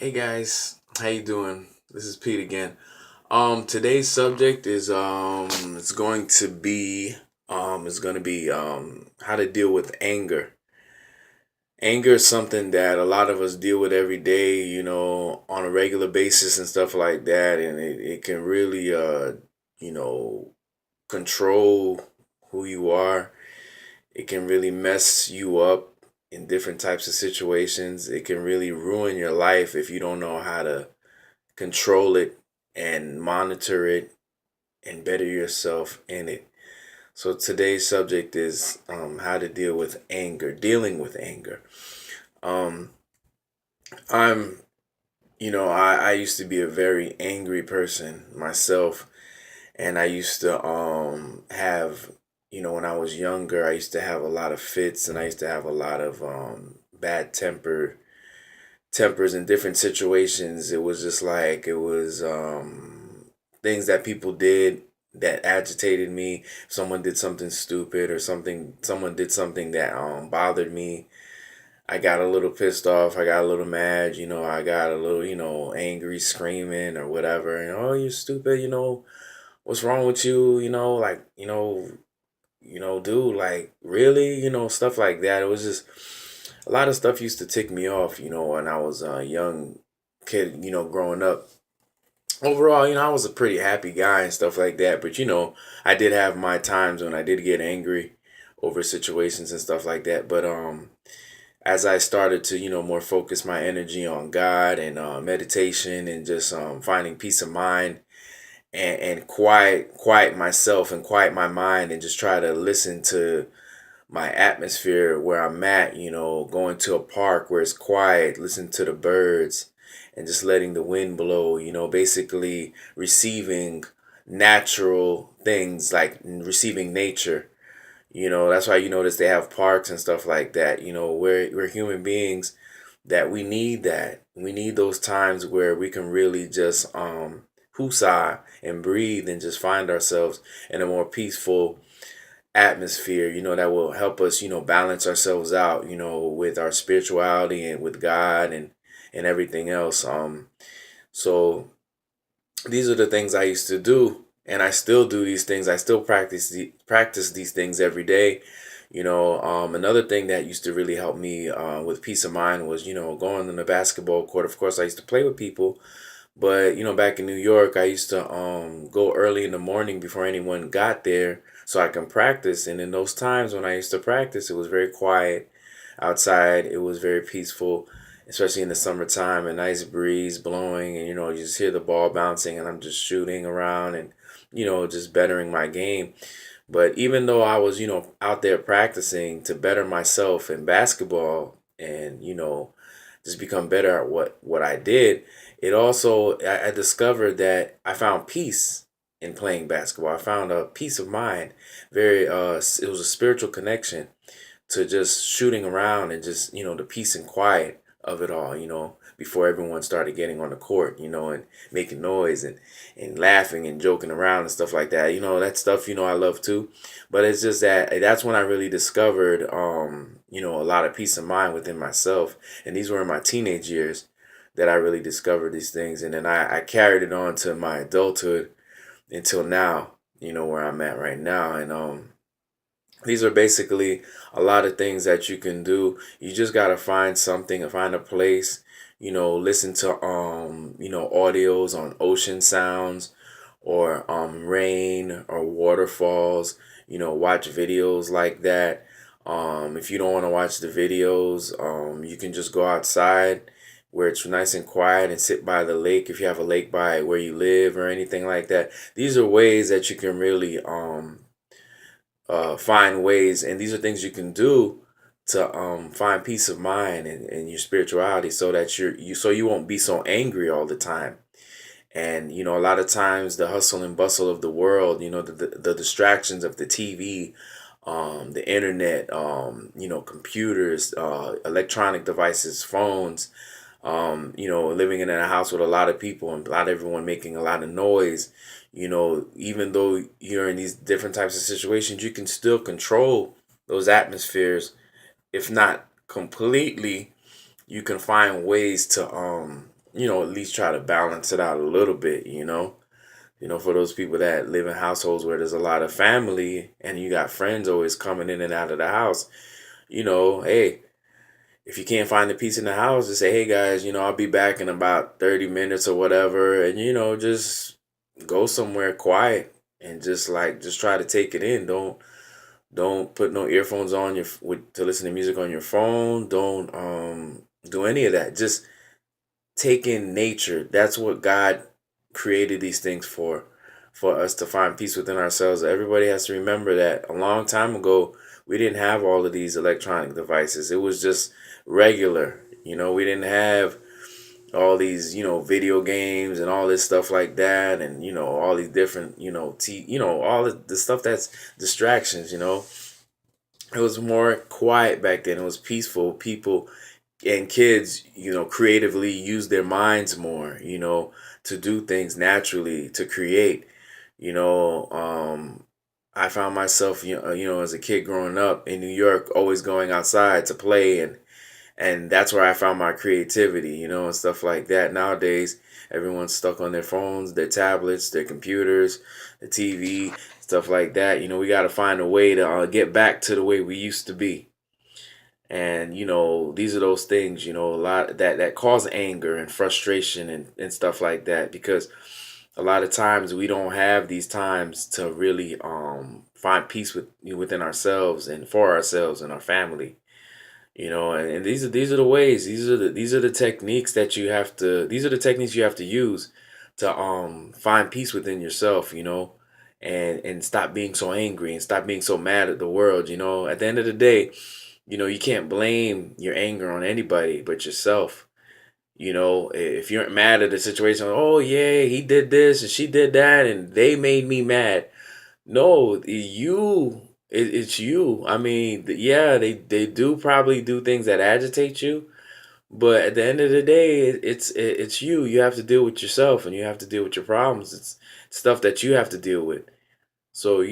Hey guys, how you doing? This is Pete again. Today's subject is it's going to be how to deal with anger. Anger is something that a lot of us deal with every day, on a regular basis and stuff like that, and it can really you know, control who you are. It can really mess you up in different types of situations. It can really ruin your life if you don't know how to control it and monitor it and better yourself in it. So today's subject is how to deal with anger, dealing with anger. Um, I'm, I used to be a very angry person myself, and I used to have, when I was younger, I used to have a lot of fits, and I used to have a lot of bad tempers in different situations. It was just like it was things that people did that agitated me. Someone did something stupid or someone did something that bothered me. I got a little pissed off. I got a little mad. I got a little, angry, screaming or whatever. And oh, you're stupid. What's wrong with you? Dude, like really, stuff like that. It was just a lot of stuff used to tick me off, when I was a young kid, growing up. Overall, I was a pretty happy guy and stuff like that. But, I did have my times when I did get angry over situations and stuff like that. But as I started to, more focus my energy on God and meditation and just finding peace of mind and quiet myself and quiet my mind and just try to listen to my atmosphere where I'm at, going to a park where it's quiet, listen to the birds and just letting the wind blow, basically receiving natural things like receiving nature. That's why you notice they have parks and stuff like that. We're human beings that we need that. We need those times where we can really just hoosah and breathe and just find ourselves in a more peaceful atmosphere, that will help us, balance ourselves out, with our spirituality and with God and everything else. So these are the things I used to do, and I still do these things. I still practice these things every day. Another thing that used to really help me with peace of mind was, going on the basketball court. Of course, I used to play with people, but back in New York, I used to go early in the morning before anyone got there so I can practice. And in those times when I used to practice, it was very quiet outside. It was very peaceful, especially in the summertime, a nice breeze blowing, and you just hear the ball bouncing, and I'm just shooting around and just bettering my game. But even though I was, out there practicing to better myself in basketball and, just become better at what I did, it also, I discovered that I found peace in playing basketball. I found a peace of mind. It was a spiritual connection to just shooting around and just, the peace and quiet of it all, before everyone started getting on the court, and making noise and laughing and joking around and stuff like that. That stuff, I love too. But it's just that's when I really discovered, a lot of peace of mind within myself. And these were in my teenage years that I really discovered these things. And then I carried it on to my adulthood until now, where I'm at right now. And these are basically a lot of things that you can do. You just gotta find something, find a place, listen to audios on ocean sounds or rain or waterfalls, watch videos like that. If you don't want to watch the videos, you can just go outside where it's nice and quiet and sit by the lake if you have a lake by where you live or anything like that. These are ways that you can really find ways, and these are things you can do to find peace of mind and your spirituality, so that you won't be so angry all the time. And a lot of times the hustle and bustle of the world, the distractions of the TV, the internet, computers, electronic devices, phones, living in a house with a lot of people and a lot of everyone making a lot of noise. Even though you're in these different types of situations, you can still control those atmospheres. If not completely, you can find ways to at least try to balance it out a little bit, for those people that live in households where there's a lot of family and you got friends always coming in and out of the house, hey, if you can't find the peace in the house, just say, hey guys, I'll be back in about 30 minutes or whatever. And, just go somewhere quiet and just try to take it in. Don't put no earphones on to listen to music on your phone. Don't do any of that. Just take in nature. That's what God created these things for us to find peace within ourselves. Everybody has to remember that a long time ago, we didn't have all of these electronic devices. It was just regular. We didn't have all these, video games and all this stuff like that, and all these different, all the stuff that's distractions. It was more quiet back then. It was peaceful. People and kids, creatively use their minds more, to do things naturally, to create. You know, I found myself, as a kid growing up in New York, always going outside to play, and that's where I found my creativity, and stuff like that. Nowadays, everyone's stuck on their phones, their tablets, their computers, the TV, stuff like that. We got to find a way to get back to the way we used to be. And these are those things, a lot that cause anger and frustration and stuff like that, because a lot of times we don't have these times to really find peace within ourselves and for ourselves and our family. And these are the ways, these are the techniques that you have to these are the techniques you have to use to find peace within yourself, and stop being so angry and stop being so mad at the world. At the end of the day, you can't blame your anger on anybody but yourself. If you're mad at the situation, oh yeah, he did this and she did that and they made me mad. No, it's you. I mean, yeah, they do probably do things that agitate you, but at the end of the day, it's you. You have to deal with yourself and you have to deal with your problems. It's stuff that you have to deal with. So,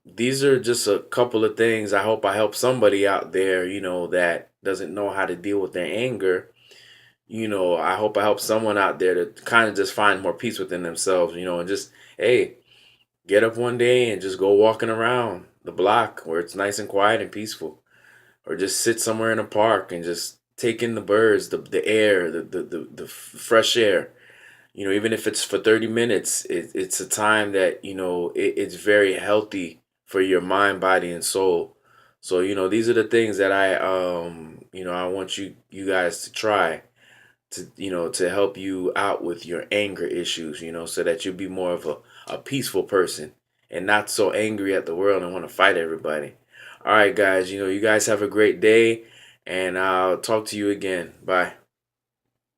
these are just a couple of things. I hope I help somebody out there, that doesn't know how to deal with their anger. I hope I help someone out there to kind of just find more peace within themselves, and just, hey, get up one day and just go walking around the block where it's nice and quiet and peaceful. Or just sit somewhere in a park and just take in the birds, the air, the fresh air. Even if it's for 30 minutes, it's a time that, it's very healthy for your mind, body, and soul. So, these are the things that I want you guys to try to help you out with your anger issues, so that you'll be more of a peaceful person and not so angry at the world and want to fight everybody. All right, guys, you guys have a great day, and I'll talk to you again. Bye.